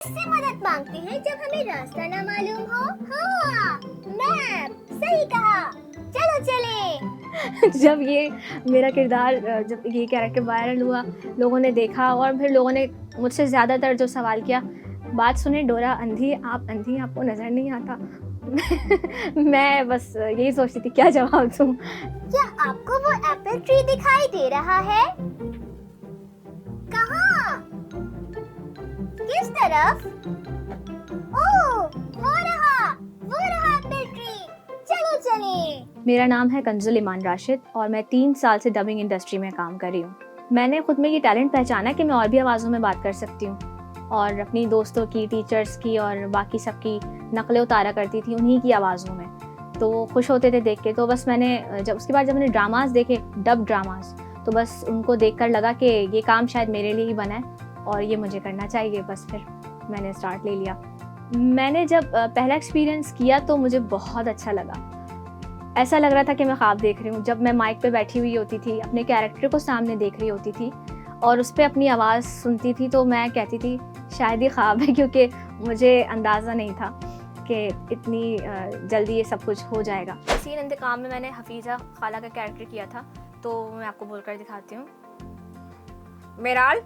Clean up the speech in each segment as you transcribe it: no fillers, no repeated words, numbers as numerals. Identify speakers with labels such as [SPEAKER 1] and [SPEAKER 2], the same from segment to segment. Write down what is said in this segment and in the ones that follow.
[SPEAKER 1] इससे मदद मांगते हैं जब हमें रास्ता ना मालूम हो। हाँ, मैप, सही कहा। चलो चले।
[SPEAKER 2] जब ये मेरा किरदार जब ये कैरेक्टर वायरल हुआ, लोगों ने देखा और फिर लोगों ने मुझसे ज़्यादातर जो सवाल किया, बात सुने डोरा अंधी, आप अंधी, आपको नज़र नहीं आता। मैं बस यही सोचती थी क्या जवाब दूँ।
[SPEAKER 1] क्या आपको वो एप्पल ट्री दिखाई दे रहा है? कहाँ? किस तरफ? ओह, वो रहा एप्पल ट्री। चलो चले।
[SPEAKER 2] मेरा नाम है कंजुल ईमान राशिद और मैं 3 साल से डबिंग इंडस्ट्री में काम कर रही हूँ। मैंने खुद में ये टैलेंट पहचाना कि मैं और भी आवाज़ों में बात कर सकती हूँ और अपनी दोस्तों की, टीचर्स की और बाकी सबकी नकलें उतारा करती थी उन्हीं की आवाज़ों में। तो वो खुश होते थे देख के। तो बस मैंने उसके बाद जब मैंने ड्रामास देखे, डब ड्रामास, तो बस उनको देखकर लगा कि ये काम शायद मेरे लिए ही बना है और ये मुझे करना चाहिए। बस फिर मैंने स्टार्ट ले लिया। मैंने जब पहला एक्सपीरियंस किया तो मुझे बहुत अच्छा लगा। ऐसा लग रहा था कि मैं ख्वाब देख रही हूँ। जब मैं माइक पे बैठी हुई होती थी, अपने कैरेक्टर को सामने देख रही होती थी और उस पर अपनी आवाज़ सुनती थी तो मैं कहती थी शायद ये ख्वाब है, क्योंकि मुझे अंदाज़ा नहीं था कि इतनी जल्दी ये सब कुछ हो जाएगा। सीन इंतकाम में मैंने हफीज़ा खाला का कैरेक्टर किया था, तो मैं आपको बोलकर दिखाती हूँ।
[SPEAKER 3] मिराल,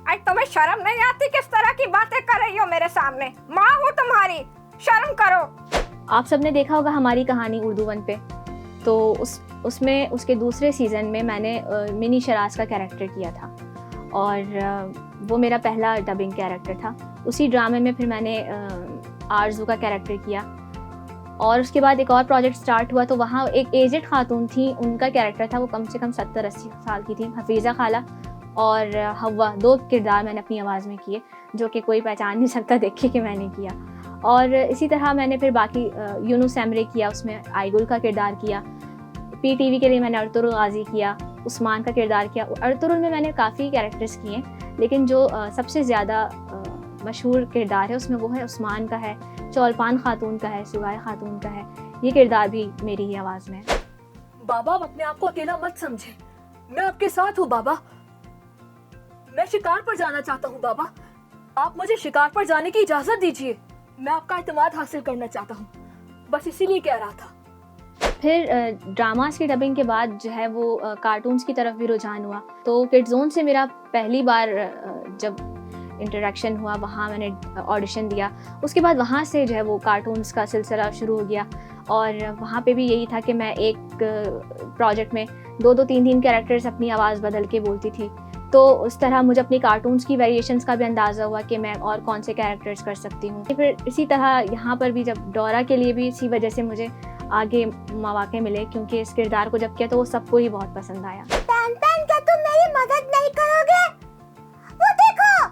[SPEAKER 3] आज तुम्हें शर्म नहीं आती? किस तरह की बातें कर रही हो मेरे सामने? माँ हूँ तुम्हारी, शर्म करो।
[SPEAKER 2] आप सबने देखा होगा हमारी कहानी उर्दू वन पे, तो उसमें उसके दूसरे सीज़न में मैंने मिनी शराज का कैरेक्टर किया था और वो मेरा पहला डबिंग कैरेक्टर था। उसी ड्रामे में फिर मैंने आरजू का कैरेक्टर किया और उसके बाद एक और प्रोजेक्ट स्टार्ट हुआ तो वहाँ एक एजेड खातून थी, उनका कैरेक्टर था। वो कम से कम 70-80 साल की थी, हफीज़ा खाला और हवा। 2 किरदार मैंने अपनी आवाज़ में किए जो कि कोई पहचान नहीं सकता देख के कि मैंने किया। और इसी तरह मैंने फिर बाकी यूनुस एमरे किया, उसमें आईगुल का किरदार किया। पीटीवी के लिए मैंने अर्तुरुल गाजी किया, उस्मान का किरदार किया। अर्तुरुल में मैंने काफ़ी कैरेक्टर्स किए, लेकिन जो सबसे ज़्यादा मशहूर किरदार है उसमें वो है उस्मान का है, चौलपान खातून का है, सुगाय खातून का है। ये किरदार भी मेरी ही आवाज़ में है।
[SPEAKER 4] बाबा, आप अपने आप को अकेला मत समझे, मैं आपके साथ हूँ बाबा। मैं शिकार पर जाना चाहता हूँ बाबा, आप मुझे शिकार पर जाने की इजाजत दीजिए। मैं आपका एतमाद हासिल करना चाहता हूँ, बस इसीलिए कह रहा था।
[SPEAKER 2] फिर ड्रामास की डबिंग के बाद जो है वो कार्टून्स की तरफ भी रुझान हुआ। तो किड जोन से मेरा पहली बार जब इंटरेक्शन हुआ, वहाँ मैंने ऑडिशन दिया। उसके बाद वहाँ से जो है वो कार्टून्स का सिलसिला शुरू हो गया और वहाँ पे भी यही था कि मैं एक प्रोजेक्ट में 2-2, 3-3 कैरेक्टर्स अपनी आवाज़ बदल के बोलती थी। तो उस तरह मुझे अपनी कार्टून्स की वेरिएशंस का भी अंदाज़ा हुआ कि मैं और कौन से कैरेक्टर्स कर सकती हूँ। फिर इसी तरह यहाँ पर भी जब डोरा के लिए भी इसी वजह से मुझे आगे मौके मिले, क्योंकि इस किरदार को जब किया तो वो सबको ही बहुत पसंद आया।
[SPEAKER 1] पैन पैन, क्या तुम मेरी मदद नहीं करोगे? वो देखो,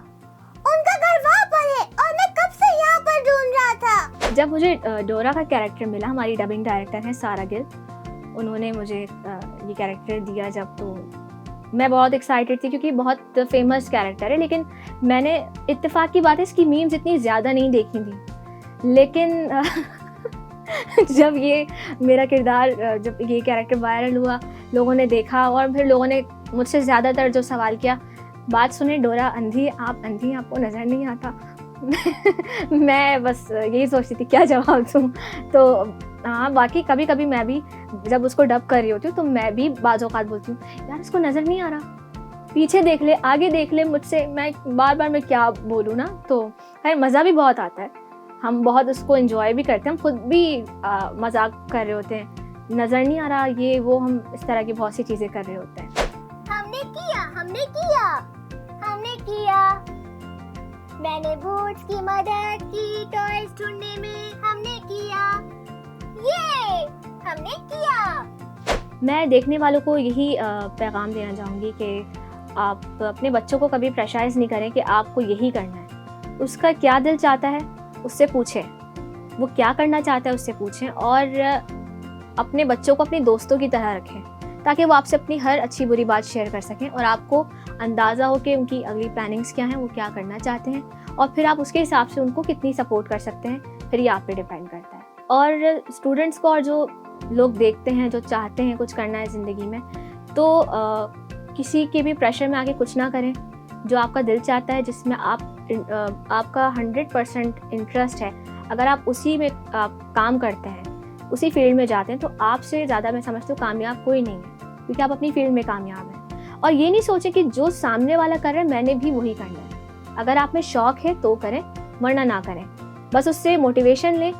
[SPEAKER 1] उनका घर वहाँ पर है और मैं कब से यहाँ पर ढूंढ रहा था।
[SPEAKER 2] जब मुझे डोरा का कैरेक्टर मिला, हमारी डबिंग डायरेक्टर हैं सारा गिल, उन्होंने मुझे ये कैरेक्टर दिया जब, तो मैं बहुत एक्साइटेड थी क्योंकि बहुत फेमस कैरेक्टर है। लेकिन मैंने इत्तेफाक की बात है, इसकी मीम्स इतनी ज़्यादा नहीं देखी थी। लेकिन जब ये मेरा किरदार, जब ये कैरेक्टर वायरल हुआ, लोगों ने देखा और फिर लोगों ने मुझसे ज़्यादातर जो सवाल किया, बात सुने डोरा अंधी, आप अंधी, आपको नज़र नहीं आता। मैं बस यही सोचती थी क्या जवाब दूँ। तो हाँ, बाकी कभी कभी मैं भी जब उसको डब कर रही होती हूँ तो मैं भी बाज़ औक़ात बोलती हूँ, यार इसको नज़र नहीं आ रहा, पीछे देख ले, आगे देख ले मुझसे। मैं बार बार मैं क्या बोलूँ ना। तो खैर मज़ा भी बहुत आता है, हम बहुत उसको एंजॉय भी करते हैं, हम खुद भी मजाक कर रहे होते हैं, नज़र नहीं आ रहा ये वो, हम इस तरह की बहुत सी चीज़ें कर रहे होते हैं।
[SPEAKER 1] हमने किया। मैंने बूट्स की मदद की, टॉयज ढूंढने में हमने किया। ये हमने किया।
[SPEAKER 2] मैं देखने वालों को यही पैगाम देना चाहूँगी कि आप अपने बच्चों को कभी प्रेशराइज़ नहीं करें कि आपको यही करना है। उसका क्या दिल चाहता है उससे पूछें, वो क्या करना चाहता है उससे पूछें और अपने बच्चों को अपने दोस्तों की तरह रखें ताकि वो आपसे अपनी हर अच्छी बुरी बात शेयर कर सकें और आपको अंदाज़ा हो कि उनकी अगली प्लानिंग्स क्या हैं, वो क्या करना चाहते हैं और फिर आप उसके हिसाब से उनको कितनी सपोर्ट कर सकते हैं, फिर ये आप पे डिपेंड करता है। और स्टूडेंट्स को और जो लोग देखते हैं, जो चाहते हैं कुछ करना है ज़िंदगी में, तो किसी के भी प्रेशर में आके कुछ ना करें। जो आपका दिल चाहता है, जिसमें आप आपका 100% इंटरेस्ट है, अगर आप उसी में काम करते हैं, उसी फील्ड में जाते हैं, तो आपसे ज़्यादा मैं समझती हूँ कामयाब कोई नहीं है, क्योंकि आप अपनी फील्ड में कामयाब हैं। और ये नहीं सोचें कि जो सामने वाला कर रहा है मैंने भी वही करना है। अगर आप में शौक है तो करें, वरना ना करें। बस उससे मोटिवेशन लें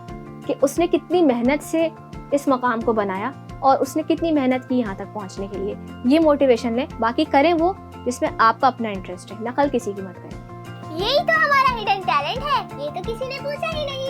[SPEAKER 2] कि उसने कितनी मेहनत से इस मकाम को बनाया और उसने कितनी मेहनत की यहाँ तक पहुँचने के लिए, ये मोटिवेशन लें। बाकी करें वो जिसमें आपका अपना इंटरेस्ट है, नकल किसी की मत करें।
[SPEAKER 1] यही तो हमारा हिडन टैलेंट है, ये तो किसी ने पूछा ही नहीं।